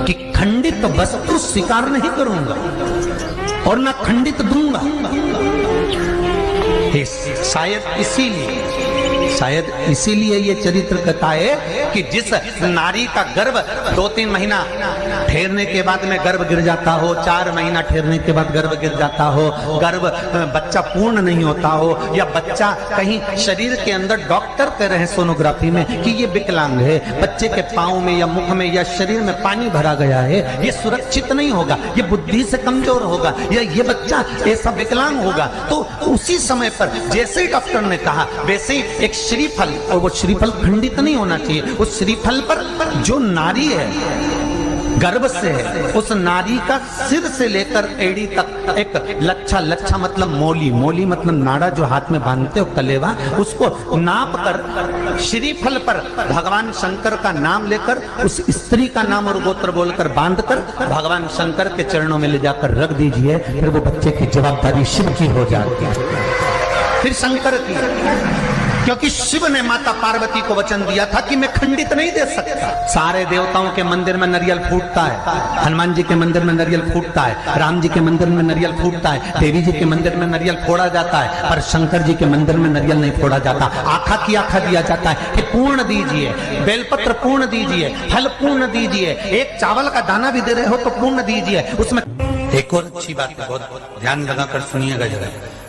कि खंडित वस्तु स्वीकार नहीं करूंगा और ना खंडित दूंगा। शायद इसीलिए ये चरित्र कहता है कि जिस नारी का गर्भ 2-3 महीना ठहरने के बाद में गर्भ गिर जाता हो, 4 महीना ठहरने के बाद गर्भ गिर जाता हो, गर्भ बच्चा पूर्ण नहीं होता हो, या बच्चा कहीं शरीर के अंदर डॉक्टर कह रहे हैं सोनोग्राफी में कि ये विकलांग है, बच्चे के पाँव में या मुख में या शरीर में पानी भरा गया है, ये सुरक्षित नहीं होगा, ये बुद्धि से कमजोर होगा, या ये बच्चा ऐसा विकलांग होगा, तो उसी समय पर जैसे ही डॉक्टर ने कहा वैसे ही एक श्रीफल, और वो श्रीफल खंडित नहीं होना चाहिए, उस श्रीफल पर जो नारी है गर्भ से है, उस नारी का सिर से लेकर एड़ी तक एक लच्छा मतलब मोली मतलब नाड़ा जो हाथ में बांधते हो कलेवा, उसको नाप कर श्रीफल पर भगवान शंकर का नाम लेकर उस स्त्री का नाम और गोत्र बोलकर बांधकर भगवान शंकर के चरणों में ले जाकर रख दीजिए, फिर वो बच्चे की जवाबदारी शिव की हो जाती है, फिर शंकर की, क्योंकि शिव ने माता पार्वती को वचन दिया था कि मैं खंडित नहीं दे सकता। सारे देवताओं के मंदिर में नारियल फूटता है, हनुमान जी के मंदिर में नारियल फूटता है, राम जी के मंदिर में नारियल फूटता है, देवी जी के मंदिर में नारियल फोड़ा जाता है, पर शंकर जी के मंदिर में नारियल नहीं फोड़ा जाता। आखा की आखा दिया जाता है कि पूर्ण दीजिए, बेलपत्र पूर्ण दीजिए, फल पूर्ण दीजिए, एक चावल का दाना भी दे रहे हो तो पूर्ण दीजिए। उसमें एक और अच्छी बात है, बहुत ध्यान लगाकर सुनिएगा जरा,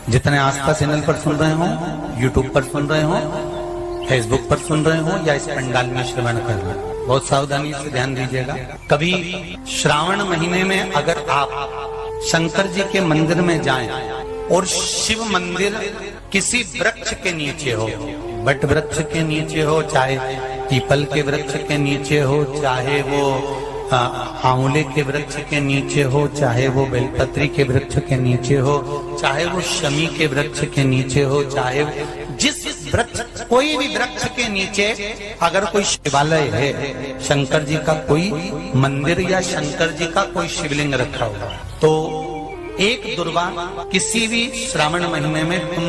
जितने आस्था चैनल पर सुन रहे हो, यूट्यूब पर सुन रहे हो, फेसबुक पर सुन रहे हो, या इस पंडाल में श्रवण कर रहे हो, बहुत सावधानी से ध्यान दीजिएगा। कभी श्रावण महीने में अगर आप शंकर जी के मंदिर में जाएं और शिव मंदिर किसी वृक्ष के नीचे हो, बट वृक्ष के नीचे हो, चाहे पीपल के वृक्ष के नीचे हो, चाहे वो आंवले के वृक्ष के नीचे हो, चाहे वो बेलपत्री के वृक्ष के नीचे हो, चाहे वो शमी के वृक्ष के नीचे हो, चाहे जिस वृक्ष, कोई भी वृक्ष के नीचे अगर कोई शिवालय है, शंकर जी का कोई मंदिर या शंकर जी का कोई शिवलिंग रखा हुआ, तो एक दुर्वा किसी भी श्रावण महीने में तुम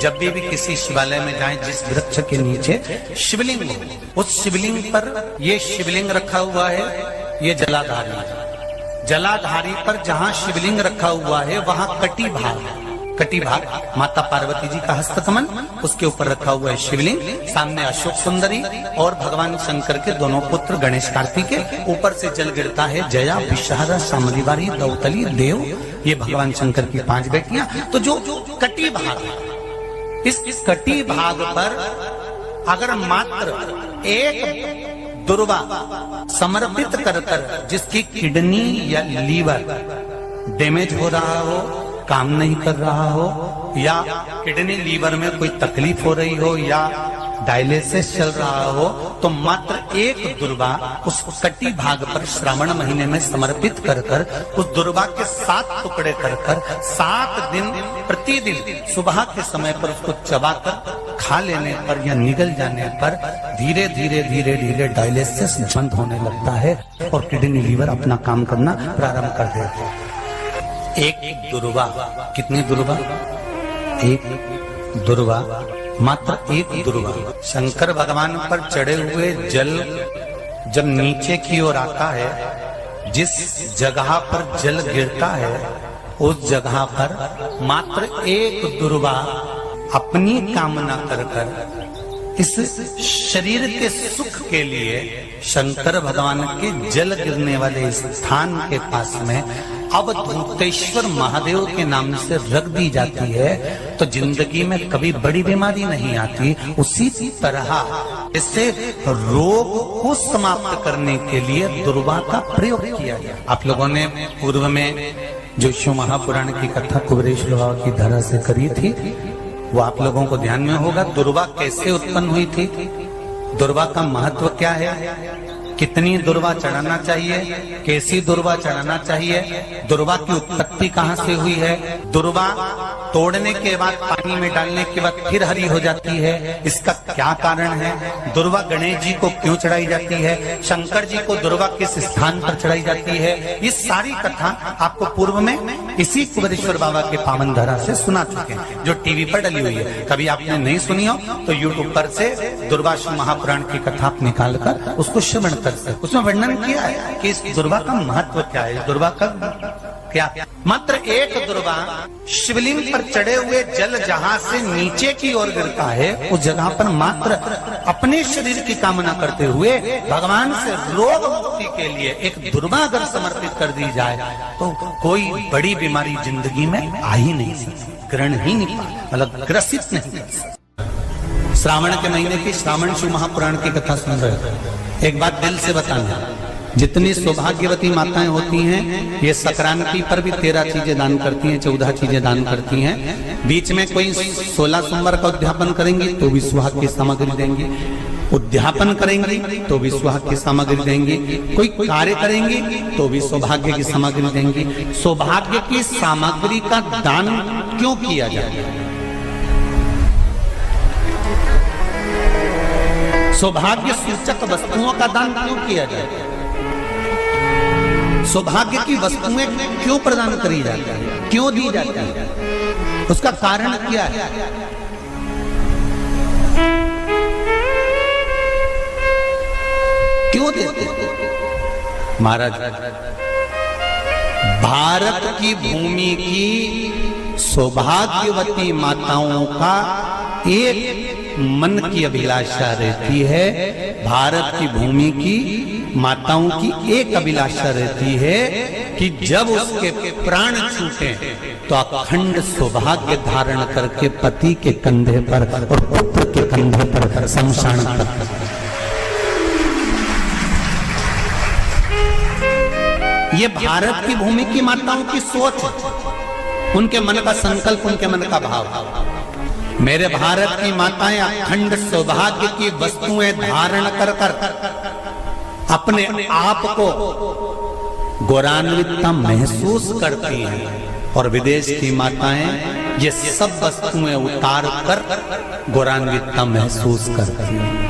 जब भी किसी शिवालय में जाएं, जिस वृक्ष के नीचे शिवलिंग हो, उस शिवलिंग पर ये शिवलिंग रखा हुआ है, ये जलाधारी पर जहां शिवलिंग रखा हुआ है वहां कटी भाग माता पार्वती जी का हस्तकमल, उसके ऊपर रखा हुआ है शिवलिंग, सामने अशोक सुंदरी और भगवान शंकर के दोनों पुत्र गणेश कार्तिके, ऊपर से जल गिरता है जया विषहारा शामलीवारी दौतली देव, ये भगवान शंकर की 5 बेटियां। तो जो कटी भाग, इस कटी भाग पर अगर मात्र एक दुर्वा समर्पित कर जिसकी किडनी या लीवर डैमेज हो रहा हो, काम नहीं कर रहा हो, या किडनी लीवर में कोई तकलीफ हो रही हो, या डायलिसिस चल रहा हो, तो मात्र एक दुर्वा उस कटी भाग पर श्रावण महीने में समर्पित कर उस दुर्वा के 7 टुकड़े कर 7 दिन प्रतिदिन सुबह के समय पर उसको चबाकर खा लेने पर या निगल जाने पर धीरे धीरे डायलिसिस बंद होने लगता है और किडनी लीवर अपना काम करना प्रारंभ कर देते हैं। एक दुर्वा, कितनी दुर्वा? एक दुर्वा, मात्र एक दुर्वा। शंकर भगवान पर चढ़े हुए जल जब नीचे की ओर आता है, जिस जगह पर जल गिरता है उस जगह पर मात्र एक दुर्वा अपनी कामना कर इस शरीर के सुख के लिए शंकर भगवान के जल गिरने वाले स्थान के पास में अवधूतेश्वर महादेव के नाम से रख दी जाती है, तो जिंदगी में कभी बड़ी बीमारी नहीं आती। उसी तरह इससे रोग को समाप्त करने के लिए दुर्वा का प्रयोग किया गया। आप लोगों ने पूर्व में जो शिव महापुराण की कथा कुबेरेश लोहा की धरा से करी थी, वो आप लोगों को ध्यान में होगा। दुर्वा कैसे उत्पन्न हुई थी, दुर्वा का महत्व क्या है, कितनी दुर्वा चढ़ाना चाहिए, कैसी दुर्वा चढ़ाना चाहिए, दुर्वा की उत्पत्ति कहाँ से हुई है, दुर्वा तोड़ने के बाद पानी में डालने के बाद फिर हरी हो जाती है, इसका क्या कारण है, दुर्वा गणेश जी को क्यों चढ़ाई जाती है, शंकर जी को दुर्वा किस स्थान पर चढ़ाई जाती है, ये सारी कथा आपको पूर्व में इसी कुबेरेश्वर बाबा के पावन धरा से सुना चुके हैं, जो टीवी पर डली हुई है। कभी आपने नहीं सुनी हो तो यूट्यूब पर से दुर्वा महापुराण की कथा आप निकाल कर उसको श्रवण कर स्तर से। उसमें वर्णन किया है कि इस दुर्वा का महत्व क्या है, इस दुर्वा का क्या। मात्र एक दुर्वा शिवलिंग पर चढ़े हुए जल जहां से नीचे की ओर गिरता है, उस जगह पर मात्र अपने शरीर की कामना करते हुए भगवान से रोग मुक्ति के लिए एक दुर्वा अगर समर्पित कर दी जाए तो कोई बड़ी बीमारी जिंदगी में आ ही नहीं सकती, ग्रहण ही नहीं पा, मतलब ग्रसित नहीं कर सकती। श्रावण के महीने की श्रावण शिव महापुराण की कथा सुन रहे हो, एक बात दिल से बताना, जितनी सौभाग्यवती माताएं होती हैं ये संक्रांति पर भी 13 चीजें दान करती हैं, 14 चीजें दान करती हैं। बीच में कोई 16 सोमवार का उद्यापन करेंगी तो भी सुहाग की सामग्री देंगी, उद्यापन करेंगी तो भी सुहाग की सामग्री देंगी, कोई कार्य करेंगी तो भी सौभाग्य की सामग्री देंगी। सौभाग्य की सामग्री का दान क्यों किया जाए? सौभाग्य सूचक वस्तुओं का दान क्यों किया जाए? सौभाग्य की वस्तुएं क्यों प्रदान करी जाती है, क्यों दी जाती है? उसका कारण क्या है? क्यों देते? महाराज, भारत की भूमि की सौभाग्यवती माताओं का एक मन की अभिलाषा रहती है, भारत की भूमि की माताओं की एक अभिलाषा रहती है कि जब उसके प्राण छूटे तो अखंड सौभाग्य धारण करके पति के कंधे पर और पुत्र के कंधे पर शमशान तक। ये भारत की भूमि की माताओं की सोच है, उनके मन का संकल्प, उनके मन का भाव। मेरे भारत की माताएं अखंड सौभाग्य की वस्तुएं धारण कर कर अपने आप को गौरवान्वितता महसूस करती हैं, और विदेश की माताएं ये सब वस्तुएं उतार कर गौरवान्वितता महसूस करती हैं।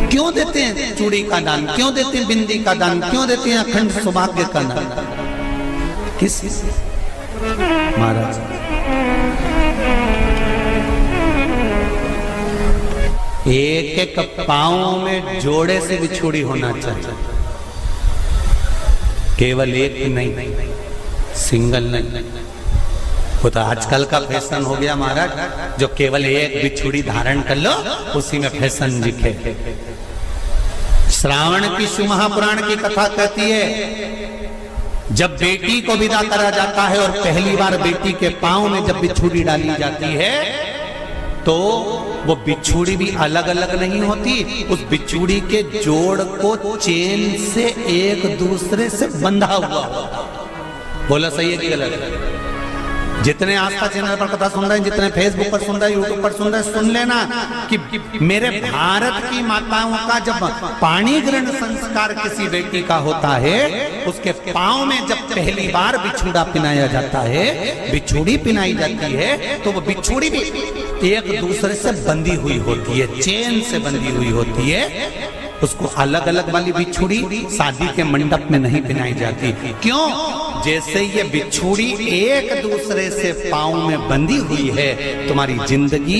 क्यों देते हैं चूड़ी का दान, क्यों देते हैं बिंदी का दान, क्यों देते हैं अखंड सौभाग्य का दान? किस महाराज, एक एक पांव में जोड़े से बिछुड़ी होना चाहिए, केवल एक नहीं, सिंगल नहीं। वो तो आजकल का फैशन हो गया महाराज, जो केवल एक बिछुड़ी धारण कर लो उसी में फैशन दिखे। श्रावण की शिव महापुराण की कथा कहती है, जब बेटी को विदा करा जाता है और पहली बार बेटी के पांव में जब बिछुड़ी डाली जाती है तो वो बिछुड़ी भी अलग अलग नहीं होती, उस बिछुड़ी के जोड़ को चेन से एक दूसरे से बंधा हुआ होता। बोला सही है कि गलत? जितने आस्था चैनल पर कथा सुन रहे हैं, जितने फेसबुक पर सुन रहे हैं, यूट्यूब पर सुन रहे हैं, सुन लेना कि मेरे भारत की माताओं का जब पाणी ग्रहण संस्कार किसी बेटी का होता है, उसके पांव में जब पहली बार बिछुड़ा पिनाया जाता है, बिछुड़ी पिनाई जाती है, तो वो बिछुड़ी भी एक दूसरे से बंधी हुई होती है, चेन से बंधी हुई होती है। उसको अलग अलग वाली बिछुड़ी शादी के मंडप में नहीं पिनाई जाती। क्यों? जैसे ये बिछुड़ी एक दूसरे से पांव में बंधी हुई है, तुम्हारी जिंदगी